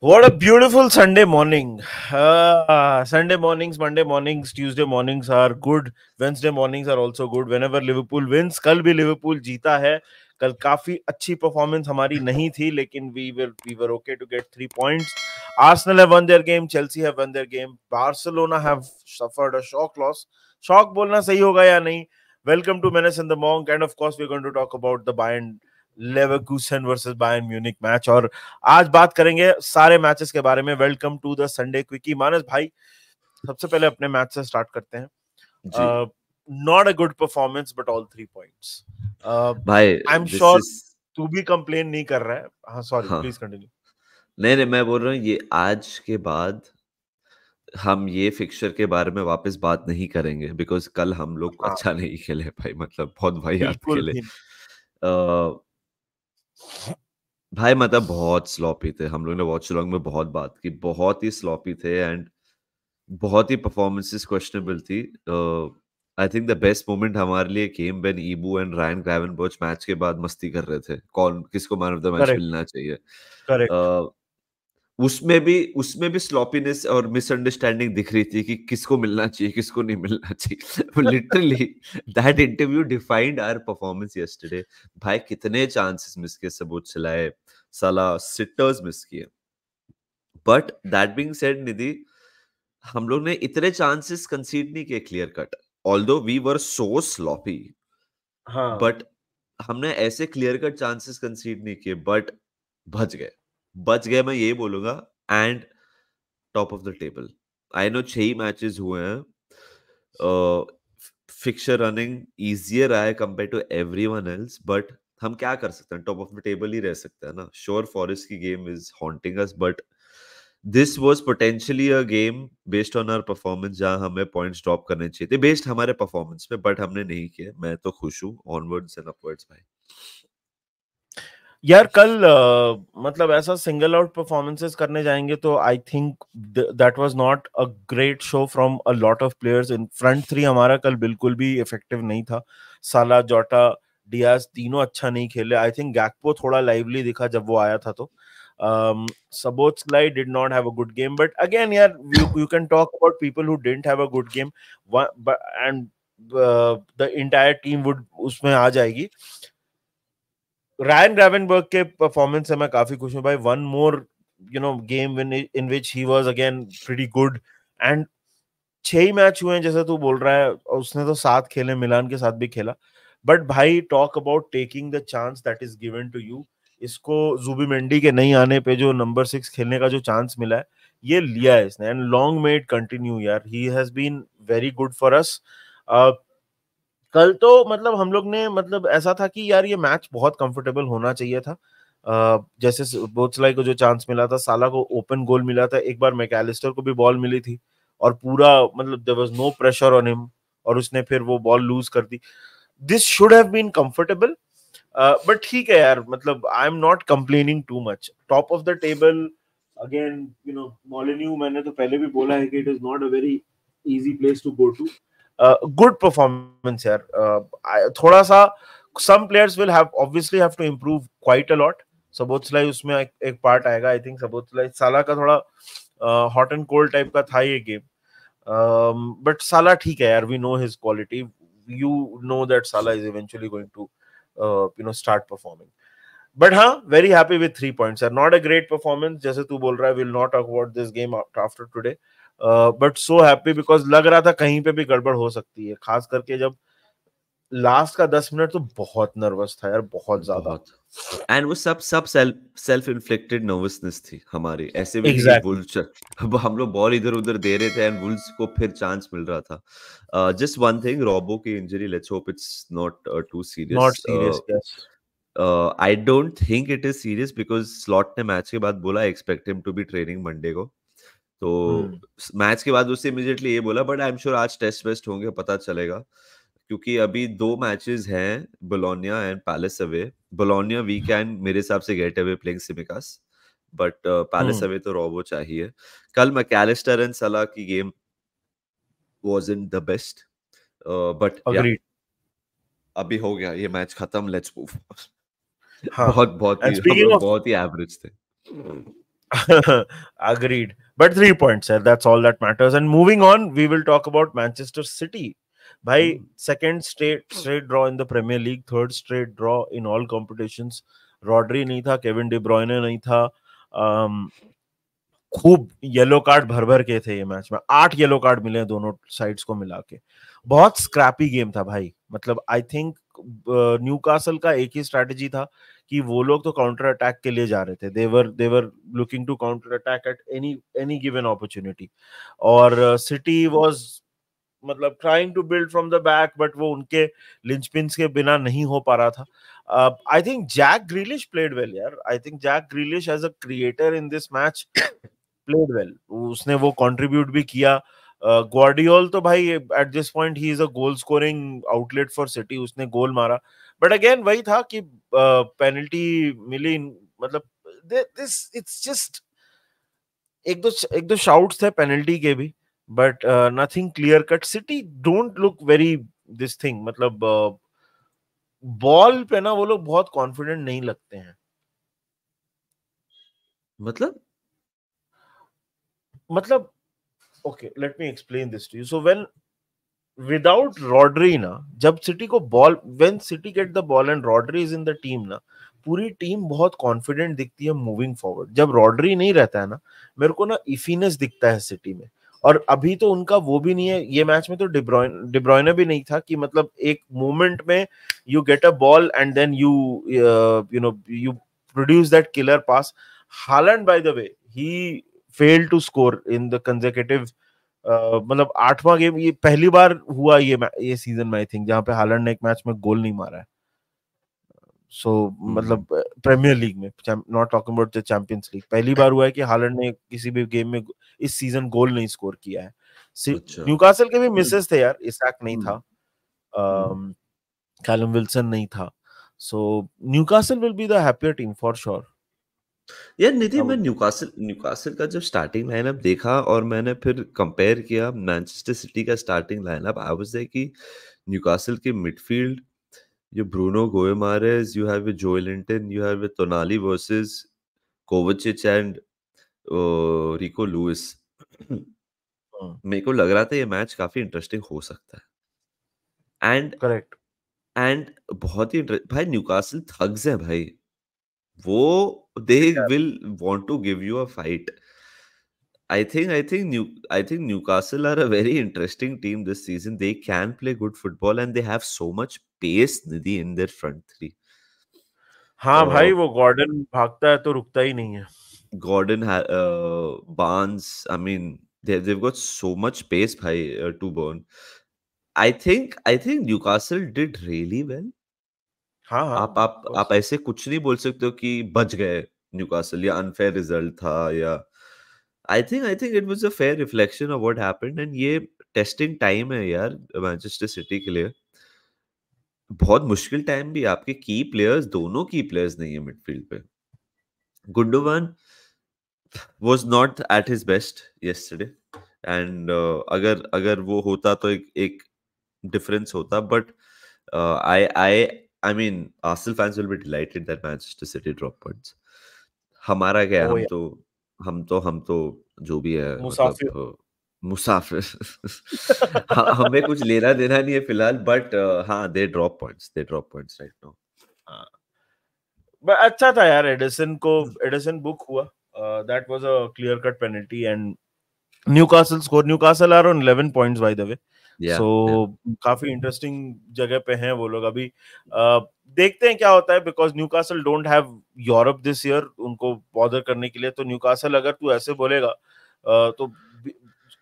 What a beautiful Sunday morning. Sunday mornings, Monday mornings, Tuesday mornings are good. Wednesday mornings are also good. Whenever Liverpool wins, कल भी Liverpool जीता है. कल काफी अच्छी performance हमारी नहीं थी, लेकिन we were okay to get 3 points. Arsenal have won their game. Chelsea have won their game. Barcelona have suffered a shock loss. Shock बोलना सही होगा या नहीं? Welcome to Menace and the Monk, and of course we're going to talk about the Bayern Leverkusen versus Bayern Munich match. और आज बात करेंगे सारे मैचेस के बारे में. Welcome to the Sunday quickie. Manas भाई, सबसे पहले अपने मैच से स्टार्ट करते हैं. Not a good performance but all 3 points. भाई आई एम श्योर तू भी कंप्लेन नहीं कर रहा है. हाँ सॉरी, प्लीज कंटिन्यू. नहीं मैं बोल रहा हूँ ये आज के बाद हम ये फिक्सचर के बारे में वापस बात नहीं करेंगे बिकॉज कल हम लोग अच्छा नहीं खेले भाई, मतलब बहुत वाहियात खेले. भाई मतलब बहुत स्लॉपी थे. हम लोग ने वॉच लॉन्ग में बहुत बात की, बहुत ही स्लॉपी थे एंड बहुत ही परफॉर्मेंसेस क्वेश्चनेबल थी. I think the best moment हमारे लिए came when Ibou and Ryan Gravenberch match के बाद मस्ती कर रहे थे कौन किसको मैन ऑफ द मैच मिलना चाहिए. उसमें भी स्लॉपीनेस और मिसअंडरस्टैंडिंग दिख रही थी कि किसको मिलना चाहिए किसको नहीं मिलना चाहिए. Literally that interview defined our performance yesterday. भाई कितने चांसेस मिस किए, सबूत चलाए, साला सिटर्स मिस किए. But that being said Nidhi, हम लोग ने इतने चांसेस कंसीड नहीं किए clear cut, although we were so sloppy. But हमने ऐसे क्लियर कट चांसेस कंसीड नहीं किए, बट बच गए मैं यही बोलूंगा. And top of the table. I know 6 matches हुए हैं. फिक्सचर रनिंग इजियर आया compare to everyone else, but हम क्या कर सकते हैं, टॉप ऑफ द टेबल ही रह सकते हैं ना. श्योर फॉरेस्ट की game is haunting us, but this was potentially a game based on our performance जहां हमें पॉइंट्स ड्रॉप करने चाहिए थे बेस्ड हमारे परफॉर्मेंस पे, बट हमने नहीं किए. मैं तो खुश हूं. ऑनवर्ड्स एंड अपवर्ड्स भाई. यार कल मतलब ऐसा सिंगल आउट परफॉर्मेंसेस करने जाएंगे तो I think that was not a great show from a lot of players. In front three हमारा कल बिल्कुल भी इफेक्टिव नहीं था. साला, जोटा, डियाज तीनों अच्छा नहीं खेले. आई थिंक गैक्पो थोड़ा लाइवली दिखा जब वो आया था. तो Szoboszlai did not have a good game, but again यार you can talk about people who didn't have a good game, and the entire team would उसमें आ जाएगी. रायन ग्रेवेनबर्ग के परफॉर्मेंस से मैं काफी खुश हूं भाई. One more game in which he was again pretty good. And 6 match हुए हैं जैसे तू बोल रहा है, और उसने तो 7 खेले, मिलान के साथ भी खेला. बट भाई, talk about taking the chance that is given to you. इसको जुबिमेंडी के नहीं आने पे जो नंबर 6 खेलने का जो चांस मिला है, ये लिया है इसने. And long may it continue यार. He has been very good for us. कल तो मतलब हम लोग ने मतलब ऐसा था कि यार ये मैच बहुत कंफर्टेबल होना चाहिए था. जैसे बोथस्लाई को जो चांस मिला था, साला को ओपन गोल मिला था, एक बार मैकएलिस्टर को भी बॉल मिली थी, और पूरा मतलब there was no pressure on him, और उसने फिर वो बॉल लूज कर दी. This should have been comfortable. But ठीक है यार, मतलब I am not complaining too much. Top of the table again, Molineux, मैंने तो पहले भी बोला है कि it is not a very easy place to go to. Good performance यार. थोड़ा सा some players will obviously have to improve quite a lot. सबोत्सलाई उसमें एक पार्ट आएगा. आई थिंक सबोत्सलाई, साला का थोड़ा हॉट एंड कोल्ड टाइप का था ये गेम. बट साला ठीक है यार. We know his quality. You know that Salah is eventually going to start performing. But हाँ, वेरी हैप्पी विद 3 पॉइंट्स यार. नॉट अ ग्रेट परफॉर्मेंस जैसे तू बोल रहा है. Will not talk about this game after today. But so happy because लग रहा था कहीं पे भी गड़बड़ हो सकती है, खास करके जब लास्ट का 10 मिनट तो बहुत नर्वस था यार, बहुत ज्यादा. एंड वो सब सेल्फ इन्फ्लिक्टेड नर्वसनेस थी हमारी. ऐसे भी नहीं कि वुल्स, हम लोग बॉल इधर उधर दे रहे थे एंड वुल्स को फिर चांस मिल रहा था. जस्ट वन थिंग, रोबो की इंजरी, let's hope it's not too serious. Yes. I don't think it is serious because Slot ने मैच के बाद बोला expect him to be training Monday को. तो मैच के बाद उससे इमीडिएटली ये बोला, बट आई एम श्योर आज टेस्ट वेस्ट होंगे, पता चलेगा. क्योंकि अभी 2 मैचेस हैं, Bologna and Palace away. Bologna we can मेरे हिसाब से गेट अवे प्लेइंग सिमिकास, बट पैलेस अवे तो रोबो चाहिए. कल मैकएलिस्टर एंड सला की game wasn't the best, but अभी हो गया ये मैच खत्म. Let's move. बहुत ही एवरेज थे. Agreed. But 3 points, sir. That's all that matters. And moving on, we will talk about Manchester City. By second straight draw in the Premier League, third straight draw in all competitions. Rodri नहीं था, Kevin De ब्रुयने नहीं था. खूब yellow card भर भर के थे ये मैच में. 8 येलो कार्ड मिले दोनों साइड्स को मिला के. बहुत स्क्रैपी गेम था भाई. मतलब आई थिंक न्यूकासल का एक ही स्ट्रैटेजी था कि वो लोग तो काउंटर अटैक के लिए जा रहे थे. They were looking to counter attack at any given opportunity. और सिटी वाज मतलब trying to build from the back, but वो उनके लिंचपिन्स के बिना नहीं हो पा रहा था. I think Jack Grealish played well यार. I think Jack Grealish as a creator in this match played well. उसने वो कंट्रीब्यूट भी किया. ग्वार्डियोल तो भाई at this point he is a goal scoring outlet for City. उसने goal मारा, but again वही था कि पेनल्टी मिली. मतलब दिस इट्स जस्ट एक दो शाउट्स थे पेनल्टी के भी, but nothing clear cut. City don't look very this thing. मतलब बॉल पे ना वो लोग बहुत कॉन्फिडेंट नहीं लगते हैं. मतलब okay, let me explain this to you. So when without Rodri ना, जब सिटी को ball, when City get the ball and Rodri is in the team ना, पूरी टीम बहुत कॉन्फिडेंट दिखती है मूविंग फॉरवर्ड. जब रॉड्री नहीं रहता है ना, मेरे को ना इफीनेस दिखता है सिटी में. और अभी तो उनका वो भी नहीं है. ये मैच में तो डिब्रॉयने भी नहीं था कि मतलब एक मोमेंट में you get a ball and then you produce that killer pass. Haaland by the way, he failed to score in the consecutive. मतलब 8वां गेम, ये पहली बार हुआ ये सीजन में आई थिंक जहां पे हालैंड ने एक मैच में गोल नहीं मारा है. सो मतलब प्रीमियर लीग में, not talking about the champions league, पहली बार हुआ है कि हालैंड ने किसी भी गेम में इस सीजन गोल नहीं स्कोर किया है. न्यूकासल के भी मिसेस थे यार. इसाक नहीं था, कैलम विल्सन नहीं था. So Newcastle will be the happier team for sure. यार निधि, मैं न्यूकासल का जब स्टार्टिंग लाइनअप देखा और मैंने फिर कंपेयर किया मैनचेस्टर सिटी का starting lineup, I was like कि न्यूकासल के midfield, you Bruno Guimaraes, you have with Joelinton, you have with Tonali versus Kovacic and Rico Lewis. मेरे को लग रहा था ये मैच काफी इंटरेस्टिंग हो सकता है. करेक्ट. एंड बहुत ही भाई, न्यूकासल थग्स हैं भाई. वो they will want to give you a fight. I think Newcastle are a very interesting team this season. They can play good football and they have so much pace, Nidhi, in their front three. हाँ भाई, वो Gordon भागता है तो रुकता ही नहीं है. Gordon, Barnes, I mean, they've got so much pace bhai, to burn. I think Newcastle did really well. हाँ हाँ, आप ऐसे कुछ नहीं बोल सकते हो कि बच गए न्यूकासल या अनफेयर रिजल्ट था. या I think it was a fair reflection of what happened. And ये टेस्टिंग टाइम है यार मैनचेस्टर सिटी के लिए. बहुत मुश्किल टाइम भी. आपके की प्लेयर्स, दोनों की प्लेयर्स नहीं है मिडफील्ड पे. गुंडोगान was not at his best yesterday, and अगर वो होता तो एक difference होता. But I mean, Arsenal fans will be delighted that Manchester City dropped points. हमारा क्या है, हम तो जो भी है, मतलब मुसाफिर. हमें कुछ लेना देना नहीं है फिलहाल. बट हाँ, they drop points right now. अच्छा था यार. एडिसन बुक हुआ. That was a clear cut penalty and Newcastle score. Newcastle are on 11 points by the way. So काफी इंटरेस्टिंग जगह पे हैं वो लोग अभी. देखते हैं क्या होता है, because Newcastle don't have Europe this year उनको बॉदर करने के लिए. तो न्यूकासल, अगर तू ऐसे बोलेगा तो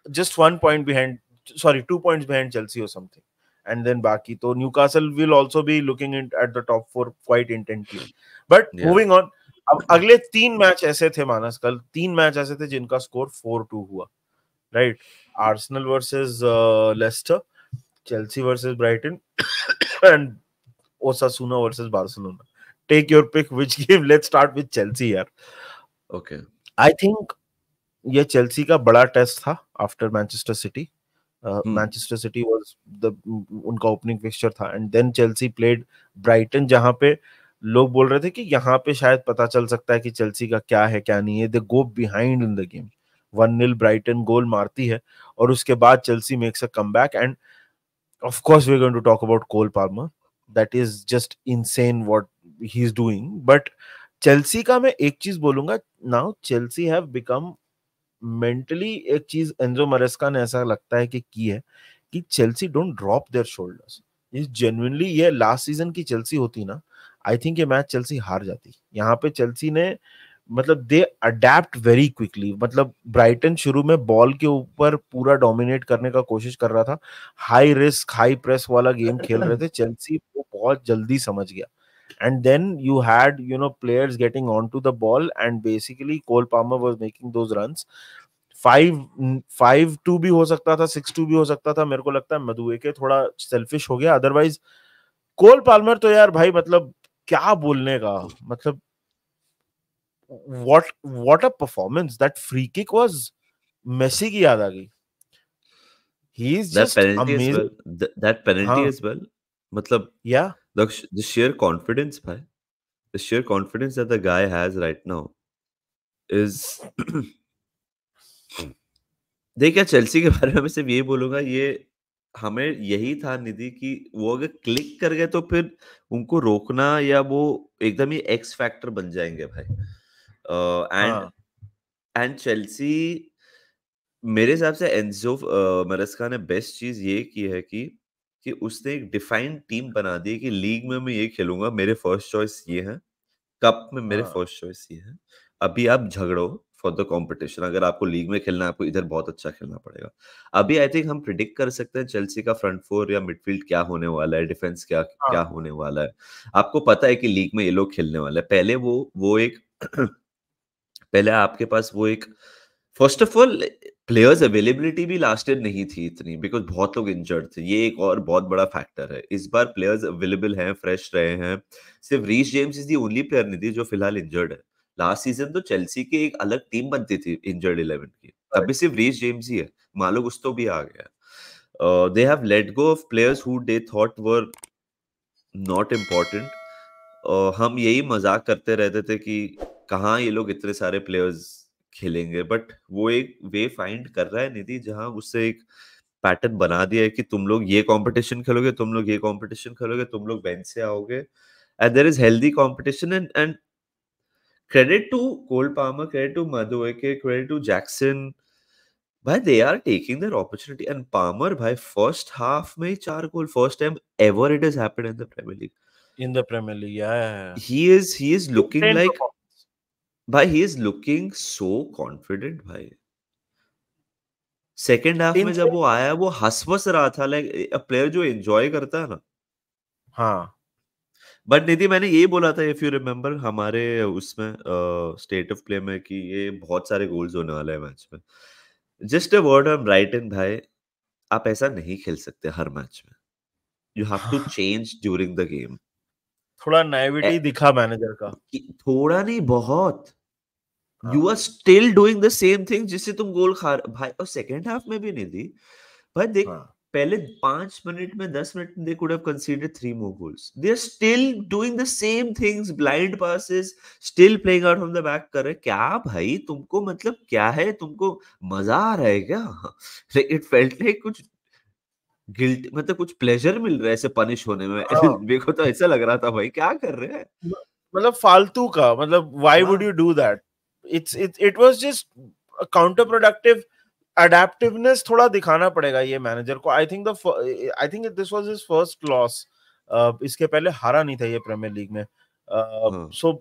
just 1 point behind, sorry 2 points behind Chelsea or something, and then बाकी तो Newcastle will also be looking at the top 4 quite intently. But moving on, अब अगले 3 मैच ऐसे थे मानस, कल 3 मैच ऐसे थे जिनका स्कोर 4-2 हुआ. Right? Arsenal versus Leicester, Chelsea versus Brighton and Osasuna versus Barcelona. Take your pick which game. Let's start with Chelsea यार. ओके. आई थिंक ये चेल्सी का बड़ा टेस्ट था after Manchester City. Manchester City was उनका opening fixture था, and then Chelsea played Brighton, जहां पे लोग बोल रहे थे कि यहाँ पे शायद पता चल सकता है कि चेल्सी का क्या है क्या नहीं है. They go behind in the game, 1-0 Brighton goal मारती है और उसके बाद Chelsea makes a comeback. And of course we are going to talk about Cole Palmer. That is just insane what he is doing. But Chelsea का मैं एक चीज बोलूंगा, now Chelsea have become mentally, एक चीज एंजो मरेस्का ने ऐसा लगता है कि की है कि Chelsea don't drop their shoulders. इस जेन्युइनली ये लास्ट सीजन की चेल्सी होती ना, आई थिंक ये मैच चेल्सी हार जाती. यहाँ पे चेल्सी ने मतलब दे अडेप्ट वेरी क्विकली. मतलब ब्राइटन शुरू में बॉल के ऊपर पूरा डोमिनेट करने का कोशिश कर रहा था, हाई रिस्क हाई प्रेस वाला गेम खेल रहे थे. चेल्सी वो बहुत जल्दी समझ गया. And then you had, you know, players getting onto the ball, and basically Cole Palmer was making those runs. 5-2 भी हो सकता था, 6-2 भी हो सकता था. मेरे को लगता है मदुएके थोड़ा सेल्फिश हो गया. अदरवाइज कोल पाल्मर तो यार भाई मतलब क्या बोलने का, मतलब what a performance. That free kick was Messi की याद आ गई. He is That just penalty as well. amazing. That penalty हाँ, as well. मतलब yeah, the sheer confidence, bhai. The sheer confidence that the guy has right now is देखिए Chelsea के बारे में मैं सिर्फ यही बोलूंगा, ये हमें यही था निधि कि वो अगर क्लिक कर गए तो फिर उनको रोकना या वो एकदम ही एक्स फैक्टर बन जाएंगे भाई. एंड हाँ, एंड चेल्सी मेरे हिसाब से एंजो मरेस्का ने बेस्ट चीज ये की है कि उसने एक डिफाइंड टीम बना दी कि लीग में मैं ये खेलूंगा, मेरे फर्स्ट चॉइस ये है, कप में मेरे हाँ, फर्स्ट चॉइस ये है. अभी आप झगड़ो फॉर द कंपटीशन. अगर आपको लीग में खेलना है, आपको इधर बहुत अच्छा खेलना पड़ेगा. अभी आई थिंक हम प्रिडिक्ट कर सकते हैं चेल्सी का फ्रंट फोर या मिडफील्ड क्या होने वाला है, डिफेंस क्या क्या हाँ, होने वाला है. आपको पता है कि लीग में ये लोग खेलने वाले हैं. पहले वो एक पहले आपके पास वो एक first of all players availability भी लास्ट ईयर नहीं थी इतनी, बिकॉज बहुत लोग इंजर्ड थे. ये एक और बहुत बड़ा फैक्टर है. इस बार प्लेयर्स अवेलेबल हैं, फ्रेश रहे हैं. सिर्फ Reece James is the only player नहीं थी जो फिलहाल इंजर्ड है. लास्ट सीजन तो चेल्सी की एक अलग टीम बनती थी इंजर्ड 11 की. अभी सिर्फ रीस जेम्स ही है. मालो गुस्तो भी आ गया. They have let go of players who they thought were not important. हम यही मजाक करते रहते थे कि कहाँ ये लोग इतने सारे प्लेयर्स खेलेंगे, बट वो एक वे फाइंड कर रहा है निधि जहां उससे एक पैटर्न बना दिया है कि तुम लोग ये कंपटीशन खेलोगे, तुम लोग ये कंपटीशन खेलोगे, तुम लोग बेंच से आओगे. And there is healthy competition. And credit to Cole Palmer, credit to Madueke, credit to Jackson. भाई they are taking their opportunity. And Palmer भाई फर्स्ट हाफ में ही 4 goal, first time ever it has happened in the Premier League. in the Premier League. Yeah. He is looking Insane like performance. भाई he is looking so confident भाई. Second half में जब Insane. वो आया वो हंस रहा था लाइक अ प्लेयर जो एंजॉय करता है ना. हाँ, बट निधि मैंने यही बोला था इफ यू रिमेम्बर हमारे उसमें स्टेट ऑफ प्ले में कि ये बहुत सारे गोल्स होने वाले हैं मैच में. Just a word on Brighton भाई, आप ऐसा नहीं खेल सकते हर मैच में. You have to change during the game. थोड़ा नाइविटी दिखा मैनेजर का. थोड़ा नहीं बहुत. यू हाँ, are still doing the same thing जिससे तुम गोल खा भाई. और सेकंड हाफ में भी नहीं दी भाई. देख हाँ, पहले 5 मिनट में 10 मिनट में they could have conceded 3 more goals. They are still doing the same things, blind passes, still playing out from the back कर रहे. क्या भाई तुमको मतलब क्या है, तुमको मजा आ रहा है क्या? इट फेल्ट लाइक कुछ गिल्ट, मतलब कुछ प्लेजर मिल रहा है ऐसे पनिश होने में. हाँ. मेरे को तो ऐसा लग रहा था भाई क्या कर रहे हैं. मतलब फालतू का, मतलब why would हाँ you do that? It was just counter productive. Adaptiveness थोड़ा दिखाना पड़ेगा ये मैनेजर को. I think this was his first loss. इसके पहले हारा नहीं था ये प्रीमियर लीग में. हाँ. सो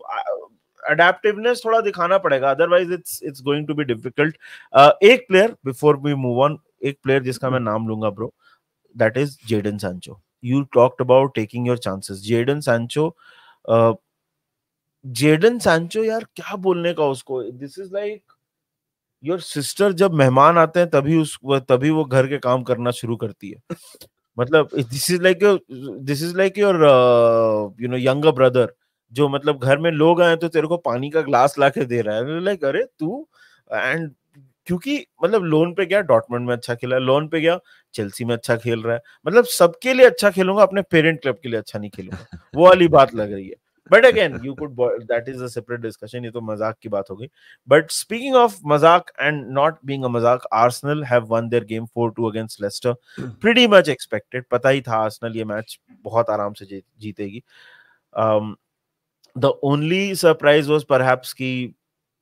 अडेप्टिवनेस थोड़ा दिखाना पड़ेगा, otherwise it's going to be difficult. एक player before we move on, एक प्लेयर जिसका मैं नाम लूंगा bro, that is Jadon Sancho. You talked about taking your chances. Jadon Sancho यार क्या बोलने का उसको. This is like your sister, जब मेहमान आते हैं तभी वो घर के काम करना शुरू करती है. मतलब this is like your you know younger brother, जो मतलब घर में लोग आए तो तेरे को पानी का ग्लास ला के दे रहा है. लाइक अरे तू. एंड क्योंकि मतलब लोन पे गया, डॉर्टमंड में अच्छा खेला, लोन पे गया, चेल्सी में अच्छा खेल रहा है. मतलब सबके लिए अच्छा खेलूंगा, अपने पेरेंट क्लब के लिए अच्छा नहीं खेलूंगा. वो वाली बात लग रही है. But again, you could that is a separate discussion. ये तो मजाक की बात हो गई. But speaking of मजाक and not being a मजाक, Arsenal have won their game 4-2 against Leicester. Pretty much expected. पता ही था Arsenal ये मैच बहुत आराम से जीतेगी. The only surprise was perhaps कि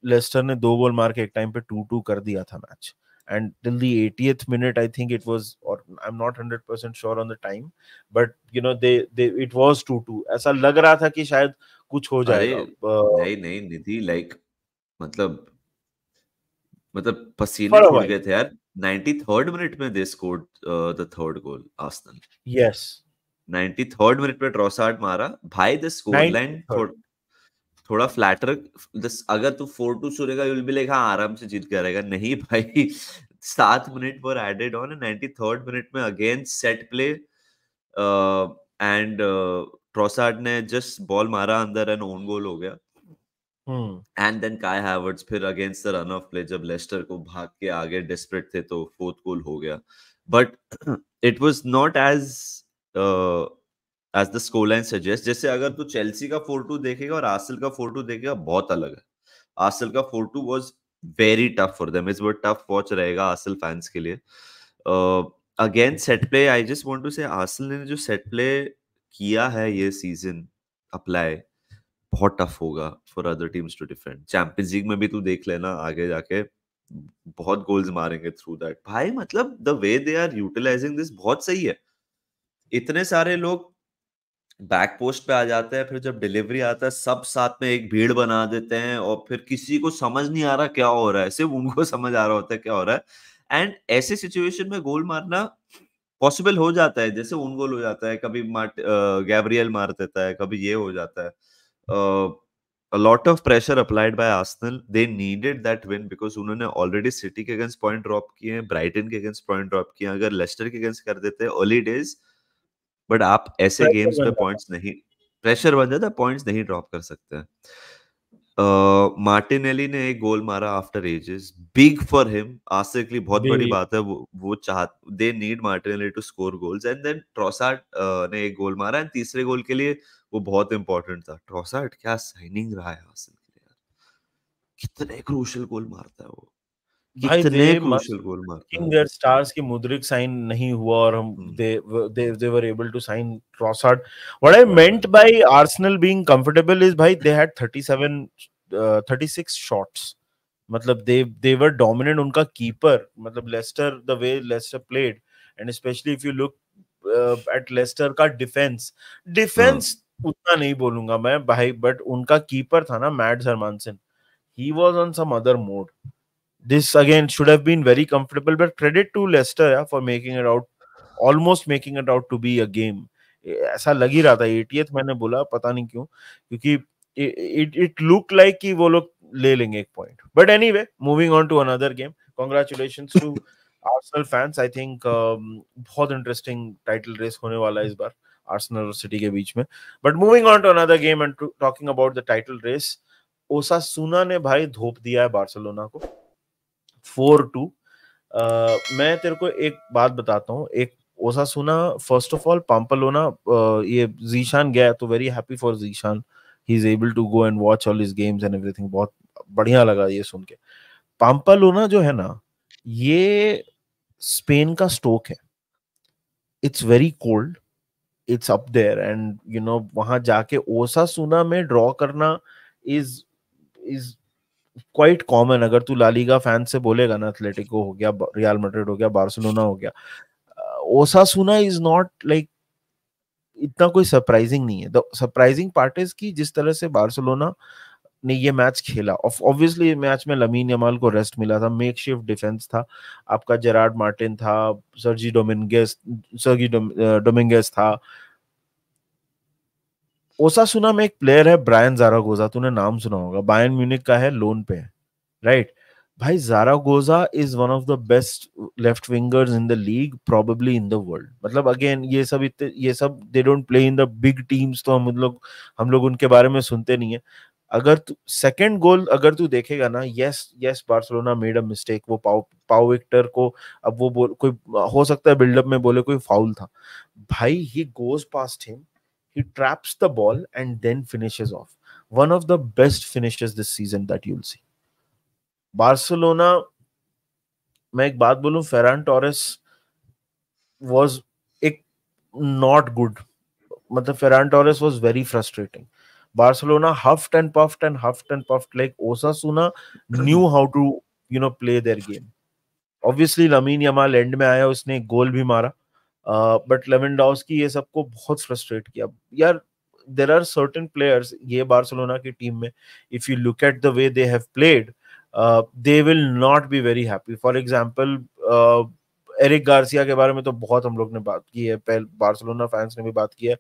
Leicester ने 2 गोल मार के एक टाइम पे 2-2 कर दिया था match. And till the 80th minute, I think it was, or I'm not 100% sure on the time, but you know they it was 2-2. ऐसा लग रहा था कि शायद कुछ हो अरे जाएगा. नहीं निधि, लाइक मतलब पसीने For a छूट while. गए थे यार. 93rd मिनट में they scored the third goal Arsenal. Yes. 93rd minute में ट्रोसार्ड मारा भाई. The score line 93rd. थोड़ा फ्लैटर. अगर तू 4-2 सुनेगा यू विल बी लाइक हाँ आराम से जीत के रहेगा. नहीं भाई, 7 minute were added on. 93rd minute में again set play and Trossard ने जस्ट बॉल मारा अंदर एंड ओन गोल हो गया. एंड देन काय हैवर्ट्स फिर against the run of play जब लेस्टर को भाग के आगे डेस्परेट थे तो फोर्थ गोल हो गया. But it was not as the score line suggest. जैसे अगर तू चेल्सी का 4-2 देखेगा और आर्सेनल का 4-2 देखेगा बहुत अलग है. आर्सेनल का 4-2 was very tough for them. It's बहुत टफ वॉच रहेगा आर्सेनल फैंस के लिए. Again set play, I just want to say Arsenal ने जो सेट प्ले किया है ये सीजन अप्लाई बहुत टफ होगा for other teams to defend. Champions League में भी तू देख लेना आगे जाके बहुत गोल्स मारेंगे थ्रू दैट. भाई मतलब the way they are utilising this बहुत सही है. इतने सारे लोग बैक पोस्ट पे आ जाते हैं, फिर जब डिलीवरी आता है सब साथ में एक भीड़ बना देते हैं और फिर किसी को समझ नहीं आ रहा क्या हो रहा है. सिर्फ उनको समझ आ रहा होता है क्या हो रहा है. एंड ऐसे सिचुएशन में गोल मारना पॉसिबल हो जाता है. जैसे उन गोल हो जाता है, कभी गैब्रियल मार देता है, कभी ये हो जाता है. A lot of pressure applied by Arsenal. They needed that win because उन्होंने already City के against point drop किए हैं, Brighton के against point drop किए हैं. अगर Leicester के against कर देते हैं early days, but आप ऐसे games पे points नहीं, pressure बन जाता है, points नहीं drop कर सकते हैं. मार्टिनेली ने एक गोल मारा after ages. Big for him. Arsenal के लिए बहुत बड़ी बात है. वो they need Martinelli to score goals. And then Trossard ने एक गोल मारा. एंड तीसरे गोल के लिए वो बहुत इंपॉर्टेंट था. ट्रोसार्ड क्या साइनिंग रहा है आर्सेनल के लिए. कितने क्रूशियल गोल मारता है वो. कितने क्रूशियल गोल मारता है. देयर स्टार्स की मुद्रिक साइन नहीं हुआ और हम they were able to sign Trossard. What I meant by Arsenal being comfortable is भाई they had 36 shots. मतलब they were dominant. उनका कीपर मतलब Lester, the way Leicester played, and especially if you look at Leicester का defence उतना नहीं बोलूंगा मैं भाई, बट उनका कीपर था ना Mads Hermansen, he was on some other mode. This again should have been very comfortable, but credit to Leicester for making it out, almost making it out to be a game. ऐसा लग ही रहा था 80th, मैंने बोला पता नहीं क्यों, क्योंकि it looked like कि वो लोग ले लेंगे एक point. But anyway, moving on to another game. Congratulations to Arsenal fans. I think बहुत interesting title race होने वाला है इस बार आर्सेनल और सिटी के बीच में. But moving on to another game and talking about the title race, ओसासुना ने भाई धोप दिया है बार्सिलोना को 4-2. मैं तेरे को एक बात बताता हूँ. एक Osasuna, first of all Pamplona, ये जीशान गया तो very happy for Zeeshan. He is able to go and watch all his games and everything. बहुत बढ़िया लगा ये सुन के. पाम्पलोना जो है ना, ये स्पेन का स्टोक है. It's very cold, it's up there, and you know वहां जाके ओसासुना में ड्रॉ करना इज क्वाइट कॉमन. अगर तू ला लीगा फैन से बोलेगा ना, एथलेटिको हो गया, रियल मैड्रिड हो गया, बार्सिलोना हो गया, ओसासुना इज नॉट लाइक इतना कोई सरप्राइजिंग नहीं है. द सरप्राइजिंग पार्ट इज कि जिस तरह से बार्सिलोना ने ये मैच खेला. ऑब्वियसली मैच में लमीन यमाल को रेस्ट मिला था, मेकशिफ्ट डिफेंस था आपका, जेरार्ड मार्टिन था, सर्जी डोमिंगेज था. ओसासुना में एक प्लेयर है ब्रायन ज़ारागोजा, तूने नाम सुना होगा, बायर्न म्यूनिख का है, लोन पे है, राइट? भाई Zaragoza is one of the best left wingers in the league, probably in the world. मतलब अगेन ये सब they don't play in the big teams, तो हम लोग उनके बारे में सुनते नहीं है. अगर तू सेकंड गोल अगर तू देखेगा ना, yes Barcelona made a mistake. वो पाउ विक्टर को, अब वो कोई हो सकता है बिल्डअप में बोले कोई फाउल था. भाई he goes past him, He traps the ball and then finishes off. One of the best finishes this season that you'll see. Barcelona, मैं एक बात बोलूं, फेरान टोरेस was एक not good. मतलब Ferran Torres was very frustrating. Barcelona huffed and puffed and huffed and puffed like Osasuna knew how to, play their game. Obviously Lamine Yamal and में आया, उसने एक गोल भी मारा, बट लेवेंडोव्स्की ये सबको बहुत फ्रस्ट्रेट किया यार. There are certain players ये बार्सिलोना की टीम में, if you look at the way they have played, they will not be very happy. For example, Eric Garcia के बारे में तो बहुत हम लोग ने बात की है, बार्सिलोना फैंस ने भी बात की है.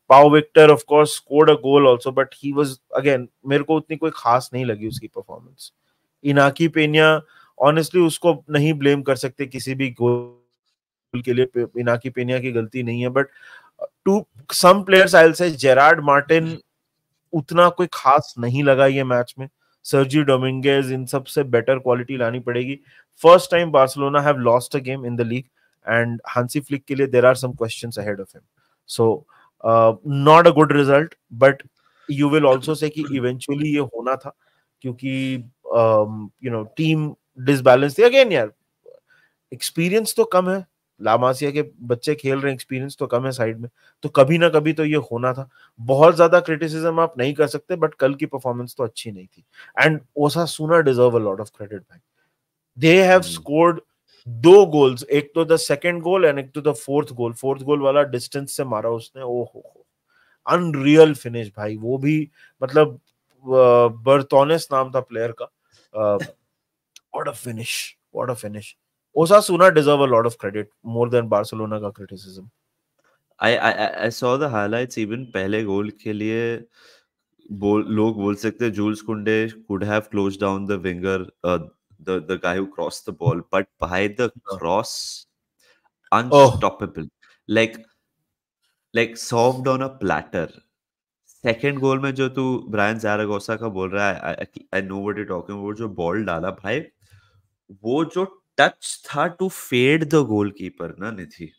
Pau Victor of course scored a goal also, but he was again, मेरे को उतनी कोई खास नहीं लगी उसकी परफॉर्मेंस. इनाकी पेनिया, ऑनेस्टली उसको नहीं ब्लेम कर सकते किसी भी गोल के लिए, इनाकी पेनिया की गलती नहीं है. But to some players I will say Gerard Martin उतना कोई खास नहीं लगा ये मैच में. सर्जी डोमिंगेज, इन सब से बेटर क्वालिटी लानी पड़ेगी. First time Barcelona have lost a game in the league, and Hansi Flick के लिए there are some questions ahead of him. So not a good result, but you will also say कि eventually ये होना था, क्योंकि team disbalance थी. Again यार, experience तो कम है, लामासिया के बच्चे खेल रहे हैं, एक्सपीरियंस तो कम है साइड में, तो कभी ना कभी तो ये होना था. बहुत ज्यादा क्रिटिसिज्म आप नहीं कर सकते, बट कल की परफॉर्मेंस तो अच्छी नहीं थी. And ओसासुना deserve a lot of credit भाई. They have scored 2 goals, एक तो द सेकंड गोल एंड एक तो द फोर्थ गोल वाला डिस्टेंस से मारा उसने. ओहो, अनरियल फिनिश भाई. वो भी मतलब बर्तोनेस नाम था प्लेयर का. What a finish. ओसासुना deserve a lot of credit more than Barcelona का criticism. I saw the highlights. even पहले गोल के लिए लोग बोल सकते जूल्स कुंडे could have closed down the winger, the guy who crossed the ball, but by the cross, unstoppable. like solved on a platter. Second goal में जो तू ब्रायन ज़ारागोसा का बोल रहा है, I know what you talking about. जो ball डाला भाई, वो जो टच था टू फेड द गोलकीपर ना निधि,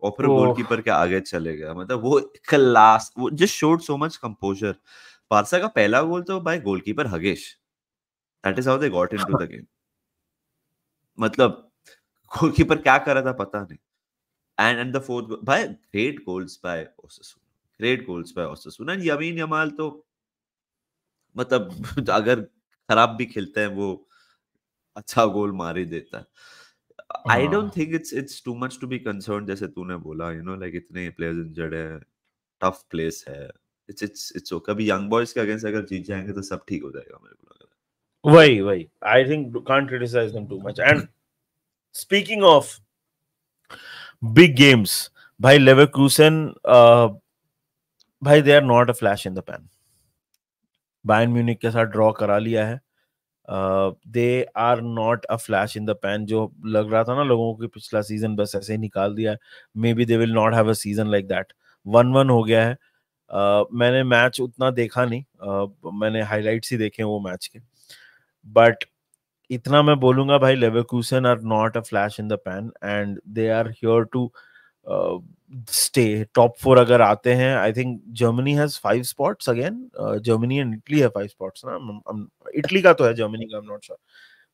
और फिर गोलकीपर के आगे चले गया. मतलब वो क्लास, वो just showed so much composure. Barça का पहला गोल तो भाई गोलकीपर हगेश, that is how they got into the game. मतलब गोलकीपर क्या कर रहा था पता नहीं. एंड द फोर्थ भाई, great goals by Osasuna. And Lamine Yamal तो मतलब अगर खराब भी खेलते हैं वो अच्छा गोल मार ही देता है. I don't think it's too much to be concern. जैसे तूने बोला, लाइक इतने प्लेयर्स इंजर्ड है, टफ प्लेस है. It's okay. अभी यंग बॉयज के अगेंस्ट अगर जीत जाएंगे तो सब ठीक हो जाएगा, मेरे को लग रहा है. वही I think can't criticise them too much. And speaking of big games, भाई लेवरकुसेन, भाई they are not a flash in the pan. Bayern Munich के साथ ड्रॉ करा लिया है. They are not a flash in the pan. जो लग रहा था ना लोगों को पिछला सीजन बस ऐसे ही निकाल दिया है, may be they will not have a season like that. 1-1 हो गया है. मैंने मैच उतना देखा नहीं, मैंने हाइलाइट्स ही देखे वो मैच के. बट इतना मैं बोलूंगा भाई, Leverkusen are not a flash in the pan and they are here to stay. Top 4 अगर आते हैं, I think Germany has 5 spots again. Germany and Italy है 5 स्पॉट्स ना. इटली का तो है, जर्मनी का आई am not sure.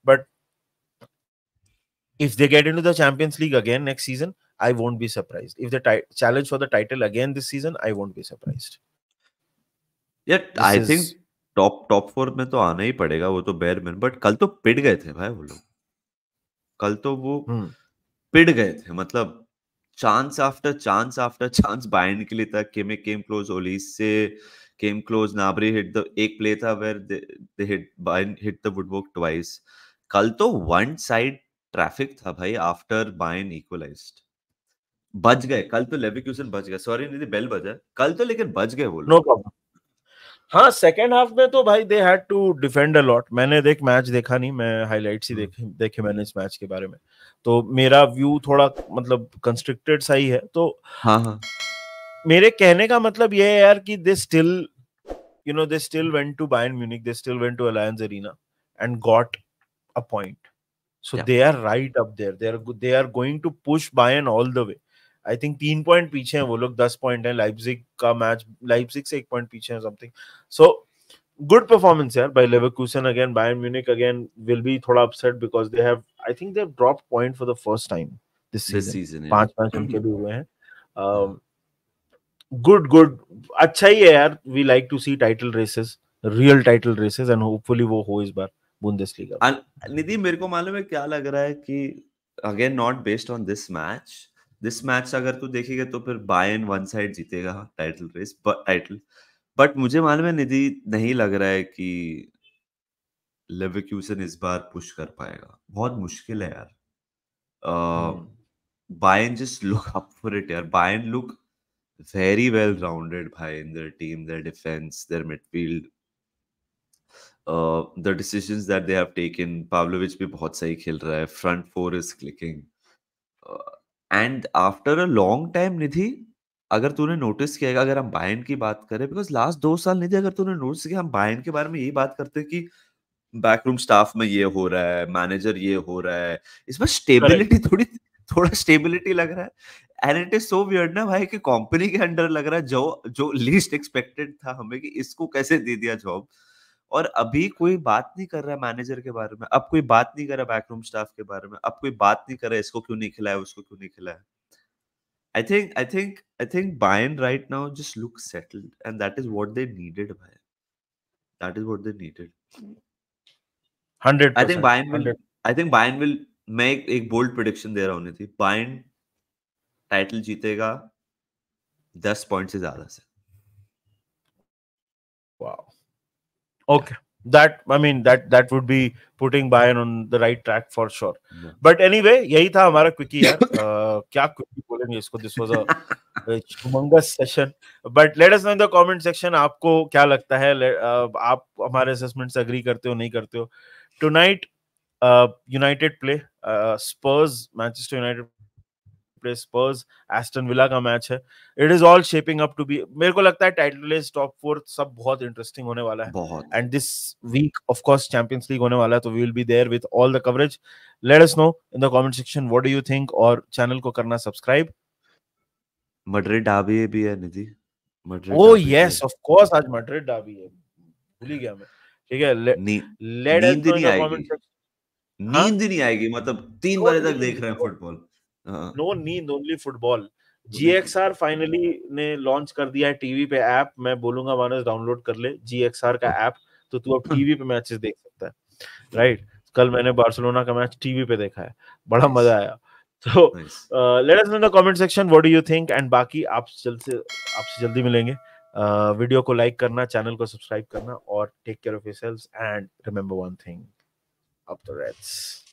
But if they get into the Champions League again next season, I won't be surprised. If they challenge for the title again this season, I won't be surprised. Yeah, I think top 4 में तो आना ही पड़ेगा, वो तो bare minimum. But कल तो पिट गए थे भाई वो लोग. कल तो वो पिट गए थे. मतलब चांस आफ्टर चांस बायर्न के लिए था. Came close, Olise came close, Gnabry hit the, एक प्ले था where they hit, Bayern hit the woodwork twice. कल तो वन साइड ट्रैफिक था भाई आफ्टर बायर्न इक्वलाइज्ड. बच गए कल तो, लेवरकुसेन बच गए. सॉरी निधि, बेल बजा कल तो, लेकिन बच गए वो लोग. No problem. हाँ, सेकेंड हाफ में तो भाई they had to defend a lot. मैंने मैच देखा नहीं, मैं हाइलाइट्स ही देखे मैंने इस मैच के बारे में. तो मेरा व्यू थोड़ा मतलब कंस्ट्रिक्टेड सा ही है. तो हाँ, मेरे कहने का मतलब ये है यार कि they still went to Bayern Munich, they still went to Allianz Arena and got a point. So they are right up there. They are going to push Bayern all the way. I think 3 point पीछे हैं वो लोग, 10 point है Leipzig का match, Leipzig से 1 point पीछे है something. So good performance here by Leverkusen again. Bayern Munich again will be thoda upset because I think they have dropped point for the first time this season. 5 match उनके भी हुए हैं. Good. अच्छा ही है यार. We like to see title races, real title races, and hopefully वो हो इस बार Bundesliga. निधि मेरे को मालूम है क्या लग रहा है कि again not based on this match अगर तू देखेगा तो फिर Bayern one side जीतेगा टाइटल, बट मुझे मालूम है निधि नहीं लग रहा है कि लेवरक्यूसन इस बार पुश कर पाएगा. बहुत मुश्किल है यार. Bayern just look up for it यार. Bayern look very well rounded भाई in their team, their defense, their midfield. The decisions that they have taken, Pavlovic भी बहुत सही खेल रहा है. Front four is clicking. And after a long time निधि, अगर तूने नोटिस किया, अगर हम बायर्न की बात करें, बिकॉज लास्ट 2 साल निधि अगर तूने नोटिस किया, हम बायर्न के बारे में यही बात करते हैं कि बैकरूम स्टाफ में ये हो रहा है, मैनेजर ये हो रहा है. इस बार स्टेबिलिटी थोड़ा स्टेबिलिटी लग रहा है. And it is so weird ना भाई कि कंपनी के अंडर लग रहा है जो लीस्ट एक्सपेक्टेड था हमें कि इसको कैसे दे दिया जॉब. और अभी कोई बात नहीं कर रहा है मैनेजर के बारे में, अब कोई बात नहीं कर रहा बैकरूम स्टाफ के बारे में, अब कोई बात नहीं कर रहा है इसको क्यों नहीं खिलाया, उसको क्यों नहीं खिलाया. I think Bayern right now just looks settled, and that is what they needed. That is what they needed. 100%. I think Bayern will make एक bold prediction दे रहा हूँ निधि. Bayern टाइटल जीतेगा 10 पॉइंट से ज्यादा से. Wow. Okay. That would be putting Bayern on the right track for sure. Yeah. But anyway, यही था हमारा quickie यार. क्या quickie बोलेंगे इसको? This was a humongous session. But let us know in the comment section आपको क्या लगता है. आप हमारे assessment से agree करते हो, नहीं करते हो. Tonight, United play Spurs, Manchester United play Spurs, Aston Villa का मैच है. It is all shaping up to be. मेरे को लगता है टाइटल रेस, टॉप 4 सब बहुत इंटरेस्टिंग होने वाला है. And this week, of course, Champions League होने वाला है, तो we will be there with all the coverage. Let us know in the comment section what do you think, और चैनल को करना सब्सक्राइब. मैड्रिड डार्बी भी है निधि. Oh yes, of course आज मैड्रिड डार्बी है. भूल ही गया मैं. ठीक है. Let us know in the comment section. नींद नहीं आएगी, मतलब 3 बजे तक देख रहे हैं फुटबॉल. नो नींद, ओनली फुटबॉल. GXR फाइनली ने लॉन्च कर दिया है टीवी पे ऐप. मैं बोलूंगा मानस डाउनलोड कर ले GXR का ऐप, तो तू अब टीवी पे मैचेस देख सकता है. राइट. कल मैंने बार्सिलोना का मैच टीवी पे देखा है, बड़ा मजा आया. तो let us know in the comment section what do you think. And बाकी आपसे जल्दी मिलेंगे. वीडियो को लाइक करना, चैनल को सब्सक्राइब करना, और take care of yourselves and remember one thing, up the Reds.